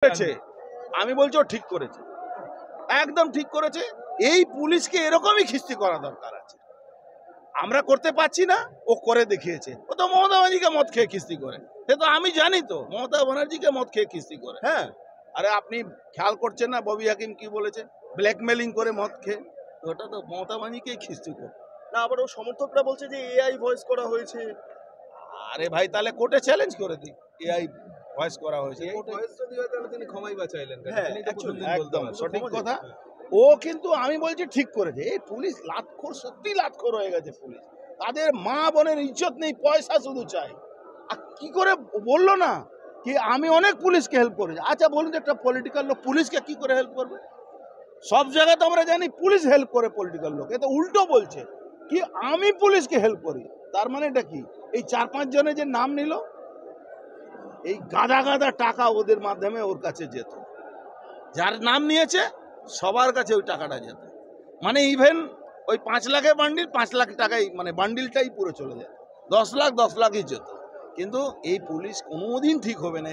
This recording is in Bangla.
করেছে আমি বলছি ও ঠিক করেছে, একদম ঠিক করেছে। এই পুলিশকে এরকমই খিস্তি করা দরকার আছে। আমরা করতে পারছি না, ও করে দেখিয়েছে। ও তো মমতা ব্যানার্জিকে মদ খেয়ে খিস্তি করে, সে তো আমি জানি তো মমতা ব্যানার্জিকে মদ খেয়ে খিস্তি করে। হ্যাঁ, আরে আপনি খেয়াল করছেন না ববি হাকিম কি বলেছে, ব্ল্যাকমেলিং করে মদ খেয়ে, ওটা তো মমতা ব্যানার্জিকেই খিস্তি করে না। আবার ও সমর্থকরা বলছে যে এআই ভয়েস করা হয়েছে। আরে ভাই তাহলে কোর্টে চ্যালেঞ্জ করে দিই, এআই ভয়েস করা হয়েছে। ভয়েস যদি হয় তাহলে তিনি ক্ষমাই বা চাইলেন কেন? হ্যাঁ, তিনি তো actually, প্রথম দিন বলতে একদম পারেন। সঠিক কথা। ও কিন্তু আমি বলছি ঠিক করেছে। এই পুলিশ লাতখোর, সত্যি লাতখোর হয়ে গেছে পুলিশ। তাদের মা বোনের ইজ্জত নেই, পয়সা শুধু চাই। আর কি করে বললো না কি আমি অনেক পুলিশকে হেল্প করেছি। আচ্ছা বলুন, একটা পলিটিক্যাল লোক পুলিশকে কি করে হেল্প করবে? সব জায়গায় তো আমরা জানি পুলিশ হেল্প করে পলিটিক্যাল লোক, এটা উল্টো বলছে কি আমি পুলিশকে হেল্প করি। তার মানে এটা কি? এই 4-5 জনের যে নাম নিল, এই গাদা গাদা টাকা ওদের মাধ্যমে ওর কাছে যেত। যার নাম নিয়েছে সবার কাছে ওই টাকাটা যেত। মানে ইভেন ওই 5 লাখের বান্ডিল 5 লাখ টাকাই, মানে বান্ডিলটাই পুরো চলে যেত। 10 লাখ 10 লাখই যেত। কিন্তু এই পুলিশ কোনোদিন ঠিক হবে না।